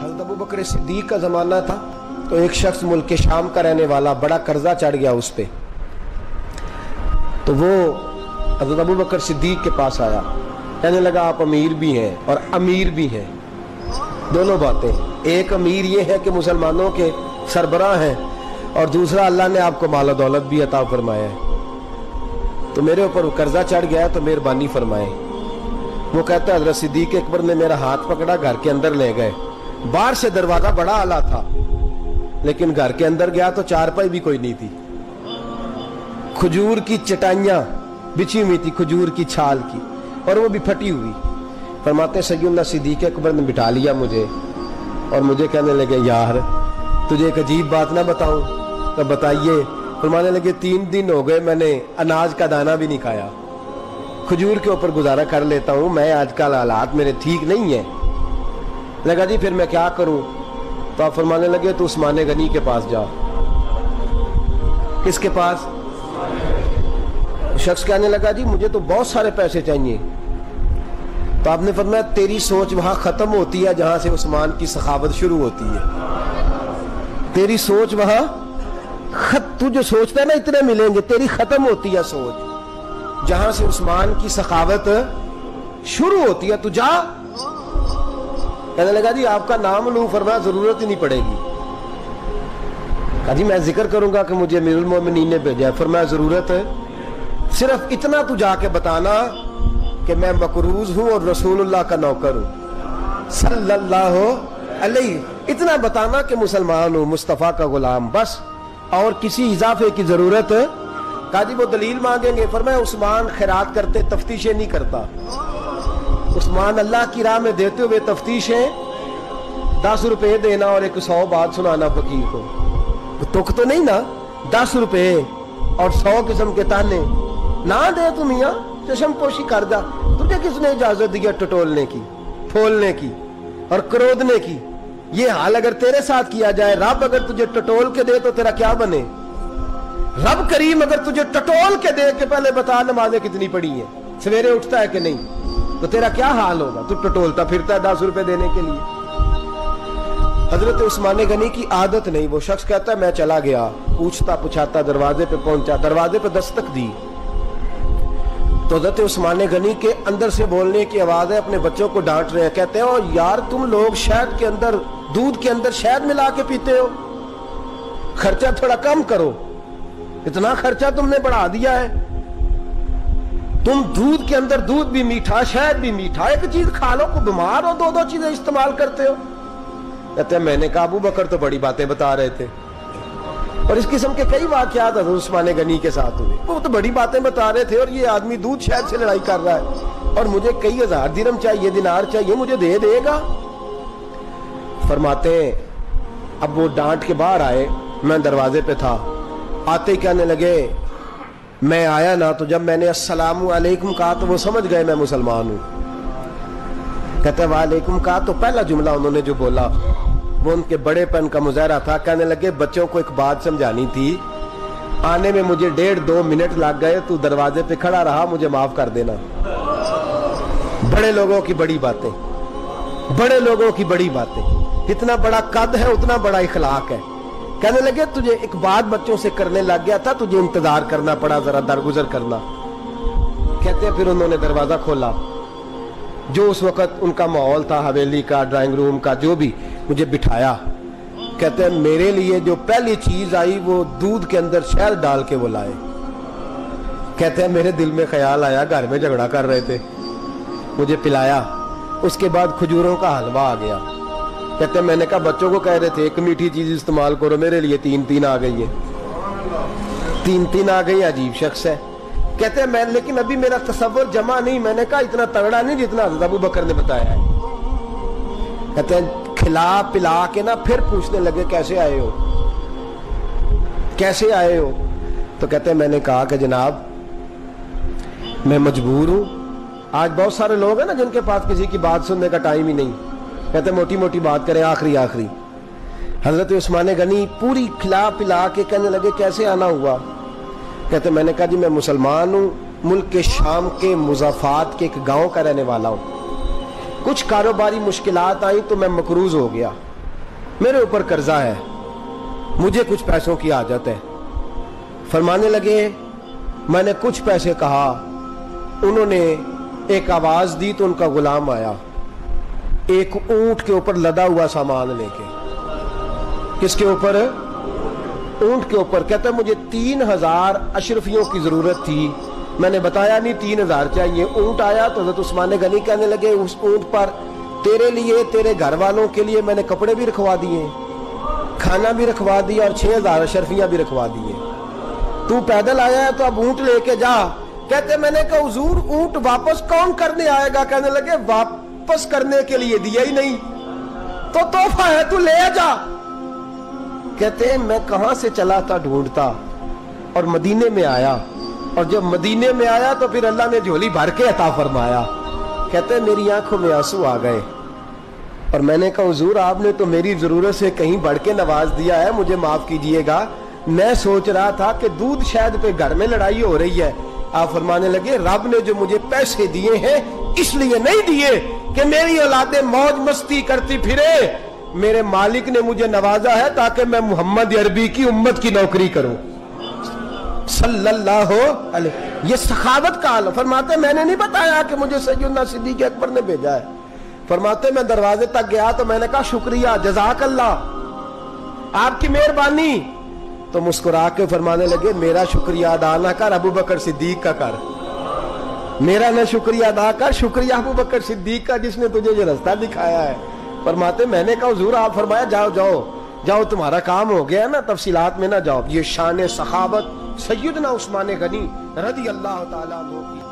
حضرت ابو بکر صدیق کا زمانہ تھا تو ایک شخص ملک شام کا رہنے والا، بڑا قرضہ چڑھ گیا اس پہ، تو وہ حضرت ابو بکر صدیق کے پاس آیا، کہنے لگا آپ امیر بھی ہیں اور امیر بھی ہیں، دونوں باتیں، ایک امیر یہ ہے کہ مسلمانوں کے سربراہ ہیں، اور دوسرا اللہ نے آپ کو مال و دولت بھی عطا فرمایا ہے، تو میرے اوپر قرضہ چڑھ گیا ہے تو مہربانی فرمائیں۔ وہ کہتا ہے حضرت صدیق اکبر نے میرا ہاتھ پکڑا، گھر کے اندر لے گئے، باہر سے دروازہ بڑا اعلیٰ تھا لیکن گھر کے اندر گیا تو چارپائی بھی کوئی نہیں تھی، کھجور کی چٹائیاں بچھی ہوئی تھی، کھجور کی چھال کی، اور وہ بھی پھٹی ہوئی۔ فرماتے ہیں سیدنا صدیق اکبر نے بٹھا لیا مجھے اور مجھے کہنے لگے یار تجھے ایک عجیب بات نہ بتاؤں؟ تو بتائیے۔ فرمانے لگے 3 دن ہو گئے میں نے اناج کا دانہ بھی نہیں کھایا، کھجور کے اوپر گزارا کر لیتا ہوں، میں آج کل حالات میرے ٹھیک نہیں ہیں۔ لگا جی پھر میں کیا کروں؟ تو آپ فرمانے لگے تو عثمان غنی کے پاس جا۔ کس کے پاس؟ شخص کہنے لگا جی مجھے تو بہت سارے پیسے چاہیے۔ تو آپ نے فرمایا تیری سوچ وہاں ختم ہوتی ہے جہاں سے عثمان کی سخاوت شروع ہوتی ہے، تیری سوچ وہاں تو جو سوچتا ہے نا اتنے ملیں گے، تیری ختم ہوتی ہے سوچ جہاں سے عثمان کی سخاوت شروع ہوتی ہے، تو جا۔ کہنے لگا جی آپ کا نام لوں؟ فرمایا ضرورت ہی نہیں پڑے گی۔ کہا جی میں ذکر کروں گا کہ مجھے امیر المومنین نے بھیجا ہے۔ فرمایا ضرورت ہے، صرف اتنا تو جا کے بتانا کہ میں مقروض ہوں اور رسول اللہ کا نوکر ہوں صلی اللہ علیہ، اتنا بتانا کہ مسلمان ہوں، مصطفیٰ کا غلام، بس، اور کسی اضافے کی ضرورت۔ کہا جی وہ دلیل مانگیں گے؟ فرمایا عثمان خیرات کرتے تفتیشیں نہیں کرتا، عثمان اللہ کی راہ میں دیتے ہوئے تفتیشیں 10 روپے دینا اور 100 بات سنانا فقیر کو، تک تو نہیں نا، 10 روپے اور 100 قسم کے تانے نہ دے تو میاں چشم پوشی کر جا، تجھے کس نے اجازت دیا ٹٹولنے کی، پھولنے کی اور کرودنے کی؟ یہ حال اگر تیرے ساتھ کیا جائے، رب اگر تجھے ٹٹول کے دے تو تیرا کیا بنے؟ رب کریم اگر تجھے ٹٹول کے دے کہ پہلے بتا نمازیں کتنی پڑھی ہیں، سویرے اٹھتا ہے کہ نہیں، تو تیرا کیا حال ہوگا؟ تو ٹٹولتا پھرتا ہے 10 روپے دینے کے لیے۔ حضرت عثمان غنی کی عادت نہیں، وہ شخص کہتا ہے میں چلا گیا، پوچھتا پچھاتا دروازے پہ پہنچا، دروازے پہ دستک دی تو حضرت عثمان غنی کے اندر سے بولنے کی آواز ہے، اپنے بچوں کو ڈانٹ رہے ہیں، کہتے ہیں او یار تم لوگ شہد کے اندر، دودھ کے اندر شہد ملا کے پیتے ہو، خرچہ تھوڑا کم کرو، اتنا خرچہ تم نے بڑھا دیا ہے، تم دودھ کے اندر دودھ بھی میٹھا شہد بھی میٹھا، ایک چیز کھا لو، کو بیمار ہو 2 چیزیں استعمال کرتے ہو۔ کہتے ہیں میں نے کہا ابو بکر تو بڑی باتیں بتا رہے تھے، اور اس قسم کے کئی واقعات حضرت عثمان غنی کے ساتھ ہوئے، وہ تو بڑی باتیں بتا رہے تھے، اور یہ آدمی دودھ شہد سے لڑائی کر رہا ہے اور مجھے کئی ہزار درہم چاہیے، دینار چاہیے، مجھے دے گا؟ فرماتے ہیں اب وہ ڈانٹ کے باہر آئے، میں دروازے پہ تھا، آتے ہی کہنے لگے میں آیا نا تو جب میں نے السلام علیکم کہا تو وہ سمجھ گئے میں مسلمان ہوں۔ کہتے ہیں وعلیکم کہا تو پہلا جملہ انہوں نے جو بولا وہ ان کے بڑے پن کا مظاہرہ تھا۔ کہنے لگے بچوں کو ایک بات سمجھانی تھی، آنے میں مجھے 1.5-2 منٹ لگ گئے، تو دروازے پہ کھڑا رہا، مجھے معاف کر دینا۔ بڑے لوگوں کی بڑی باتیں، بڑے لوگوں کی بڑی باتیں، اتنا بڑا قد ہے اتنا بڑا اخلاق ہے۔ کہنے لگے تجھے ایک بات بچوں سے کرنے لگ گیا تھا، تجھے انتظار کرنا پڑا، ذرا درگزر کرنا۔ کہتے ہیں پھر انہوں نے دروازہ کھولا، جو اس وقت ان کا ماحول تھا، حویلی کا، ڈرائنگ روم کا، جو بھی، مجھے بٹھایا۔ کہتے ہیں میرے لیے جو پہلی چیز آئی وہ دودھ کے اندر شہد ڈال کے وہ لائے۔ کہتے ہیں میرے دل میں خیال آیا گھر میں جھگڑا کر رہے تھے، مجھے پلایا، اس کے بعد کھجوروں کا حلوہ آ گیا۔ کہتے ہیں میں نے کہا بچوں کو کہہ رہے تھے ایک میٹھی چیز استعمال کرو، میرے لیے 3 آ گئی ہے، 3 آ گئی، عجیب شخص ہے۔ کہتے ہیں میں لیکن ابھی میرا تصور جمع نہیں، میں نے کہا اتنا تگڑا نہیں جتنا حضرت ابو بکر نے بتایا ہے۔ کہتے ہیں کھلا پلا کے نا پھر پوچھنے لگے کیسے آئے ہو، کیسے آئے ہو؟ تو کہتے ہیں میں نے کہا کہ جناب میں مجبور ہوں، آج بہت سارے لوگ ہیں نا جن کے پاس کسی کی بات سننے کا ٹائم ہی نہیں، کہتے ہیں موٹی موٹی بات کریں، آخری۔ حضرت عثمان غنی پوری کھلا پلا کے کہنے لگے کیسے آنا ہوا؟ کہتے ہیں میں نے کہا جی میں مسلمان ہوں، ملک کے شام کے مضافات کے ایک گاؤں کا رہنے والا ہوں، کچھ کاروباری مشکلات آئیں تو میں مقروض ہو گیا، میرے اوپر قرضہ ہے, مجھے کچھ پیسوں کی حاجت ہے. فرمانے لگے میں نے کچھ پیسے کہا, انہوں نے ایک آواز دی تو ان کا غلام آیا ایک اونٹ کے اوپر لدا ہوا سامان لے کے. کس کے اوپر؟ اونٹ کے اوپر. کہتا ہے مجھے 3000 اشرفیوں کی ضرورت تھی, میں نے بتایا نہیں 3000 چاہیے. اونٹ آیا تو حضرت عثمان غنی کہنے لگے اس اونٹ پر تیرے لیے, تیرے گھر والوں کے لیے میں نے کپڑے بھی رکھوا دیے, کھانا بھی رکھوا دیا, اور 6000 اشرفیاں بھی رکھوا دیے. تو پیدل آیا ہے تو اب اونٹ لے کے جا. کہتے میں نے کہا حضور اونٹ واپس کون کرنے آئے گا؟ کہنے لگے واپس کرنے کے لیے دیا ہی نہیں تو تحفہ ہے, تو لے جا. کہتے ہیں میں کہاں سے چلا تھا ڈھونڈتا اور مدینے میں آیا, اور جب مدینے میں آیا تو پھر اللہ نے جھولی بھر کے عطا فرمایا. کہتے ہیں میری آنکھوں میں آنسو آ گئے, اور میں نے کہا حضور آپ نے تو میری ضرورت سے کہیں بڑھ کے نواز دیا ہے, مجھے معاف کیجئے گا. میں سوچ رہا تھا کہ دودھ شاید پہ گھر میں لڑائی ہو رہی ہے. آپ فرمانے لگے رب نے جو مجھے پیسے دیے ہیں اس لیے نہیں دیے کہ میری اولادیں موج مستی کرتی پھرے, میرے مالک نے مجھے نوازا ہے تاکہ میں محمد عربی کی امت کی نوکری کروں صلی اللہ علیہ. یہ سخاوت کا حال. فرماتے میں نے نہیں بتایا کہ مجھے سیدنا صدیق اکبر نے بھیجا ہے. فرماتے میں دروازے تک گیا تو میں نے کہا شکریہ, جزاک اللہ, آپ کی مہربانی. تو مسکرا کے فرمانے لگے میرا شکریہ ادا نہ کر, ابو بکر صدیق کا کر. میرا نہ شکریہ ادا کر, شکریہ ابو بکر صدیق کا جس نے تجھے یہ رستہ دکھایا ہے. فرماتے میں نے کہا حضور آپ فرمایا جاؤ جاؤ جاؤ تمہارا کام ہو گیا نا, تفصیلات میں نہ جاؤ. یہ شان سخاوت سیدنا عثمان غنی رضی اللہ تعالیٰ عنہ کی.